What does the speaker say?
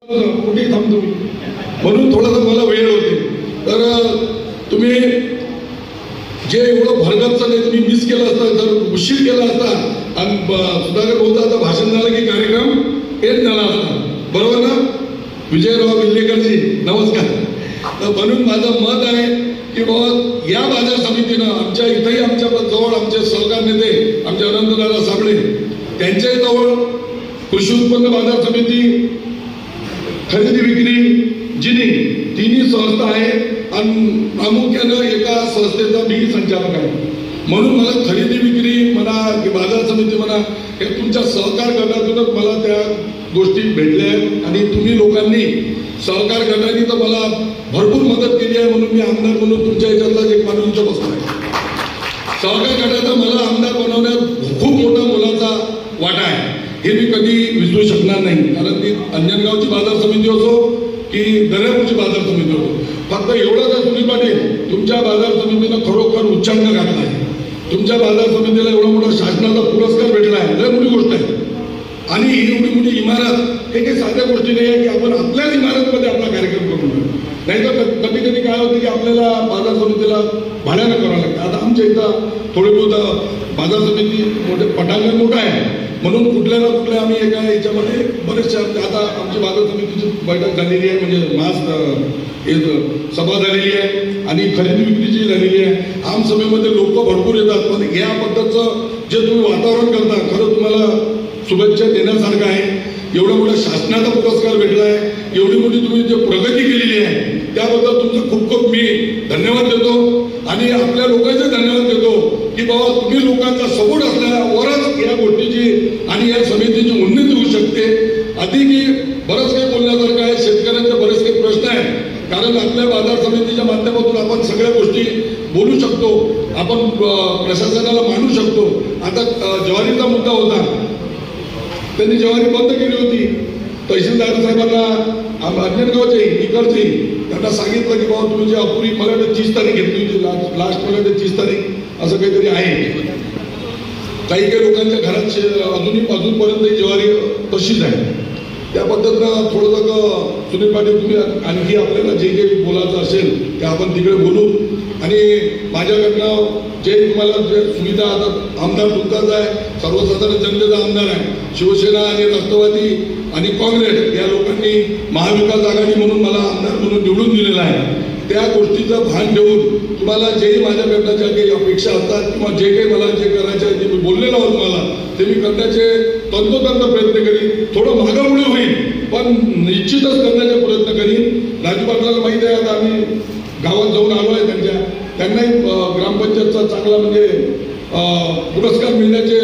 कुठेही थांबतो मी, म्हणून थोडासा मला वेळ होते. तर तुम्ही जे एवढं भरगच्च नाही तुम्ही मिस केलं असतं, जर उशीर केला असता आणि सुधाकर बोलता भाषण झालं की कार्यक्रम हेच झाला असता, बरोबर ना विजयराव विल्लेकरजी? नमस्कार. तर म्हणून माझं मत आहे की बाबा या बाजार समितीनं आमच्या इथंही आमच्या जवळ आमचे सहकार नेते आमचे अनंतदादा साबळे त्यांच्याही जवळ कृषी उत्पन्न बाजार समिती, खरेदी विक्री, जिनी तिन्ही संस्था आहेत आणि प्रामुख्यानं एका संस्थेचा मी संचालक आहे. म्हणून मला खरेदी विक्री म्हणा की बाजार समिती म्हणा हे तुमच्या सहकार गटातूनच मला त्या गोष्टी भेटल्या आहेत आणि तुम्ही लोकांनी सहकार गटाने तर मला भरपूर मदत केली आहे. म्हणून मी आमदार म्हणून तुमच्या ह्याच्यातलाच एक माणूस बसलो आहे. सहकार गटाचा मला आमदार बनवण्यात खूप मोठा मोलाचा वाटा आहे, हे मी कधी विसरू शकणार नाही. कारण ती अंजनगावची बाजार समिती असो की दर्यापूरची बाजार समिती असो, फक्त एवढंच आहे सुनील पाटील, तुमच्या बाजार समितीनं खरोखर उच्चांक घातला आहे. तुमच्या बाजार समितीला एवढा मोठा शासनाचा पुरस्कार भेटला आहे, लय मोठी गोष्ट आहे. आणि ही एवढी मोठी इमारत हे काही साध्या गोष्टी नाही आहे की आपण आपल्याच इमारतमध्ये आपला कार्यक्रम करू. नाहीतर कधी कधी काय होतं की आपल्याला बाजार समितीला भाड्यानं करावं लागतं. आता आमच्या इथं थोडी बहुत बाजार समिती मोठे पटांगण मोठं आहे, म्हणून कुठल्या ना कुठल्या आम्ही एका याच्यामध्ये बरेचशा आता आमची बाजार समितीची बैठक झालेली आहे, म्हणजे सभा झालेली आहे आणि खरेदी विक्रीची झालेली आहे. आम सभेमध्ये लोक भरपूर येतात, पण या पद्धतीचं जे तुम्ही वातावरण करता खरं तुम्हाला शुभेच्छा देण्यासारखं आहे. एवढा मोठा शासनाचा पुरस्कार भेटला आहे, एवढी मोठी तुम्ही जे प्रगती केलेली आहे त्याबद्दल तुमचं खूप खूप मी धन्यवाद देतो आणि आपल्या लोकांचे धन्यवाद देतो की बाबा तुम्ही लोकांचा सपोर्ट असल्यावरच या गोष्टीची आणि या समितीची उन्नती होऊ शकते. अधिक बरंच काही बोलण्यासारखं आहे, शेतकऱ्यांचे बरेच काही प्रश्न आहेत. कारण आपल्या बाजार समितीच्या माध्यमातून आपण सगळ्या गोष्टी बोलू शकतो, आपण प्रशासनाला मांडू शकतो. आता ज्वारीचा मुद्दा होता, त्यांनी ज्वारी बंद केली होती. तहसीलदार साहेबांना अंजनगावचे इकडचे त्यांना सांगितलं की बाबा तुम्ही जे अपुरी मला 30 तारीख घेतली होती, लास्ट मला 30 तारीख असं काहीतरी आहे. काही काही लोकांच्या घरात अजूनपर्यंत ज्वारी तशीच आहे. त्या पद्धतीनं थोडंसं सुनील पाटील तुम्ही आणखी आपल्याला जे काही बोलायचं असेल ते आपण तिकडे बोलू. आणि माझ्याकडनं जे तुम्हाला जे सुविधा आता आमदार तुमचाच आहे, सर्वसाधारण जनतेचा आमदार आहे. शिवसेना आणि राष्ट्रवादी आणि काँग्रेस या लोकांनी महाविकास आघाडी म्हणून मला आमदार म्हणून निवडून दिलेला आहे. त्या गोष्टीचं भान ठेवून तुम्हाला जेही माझ्याकडनं ज्या काही अपेक्षा असतात किंवा जे काही मला जे करायचे आहे ते मी बोललेलो आहोत तुम्हाला ते मी करण्याचे तंतोतंत प्रयत्न करीन. थोडं मागापुढे होईल पण निश्चितच करण्याचा प्रयत्न करीन. राजू पाटलाला माहिती आहे, आता आम्ही गावात जाऊन आलो आहे त्यांनाही ग्रामपंचायतचा चांगला म्हणजे पुरस्कार मिळण्याचे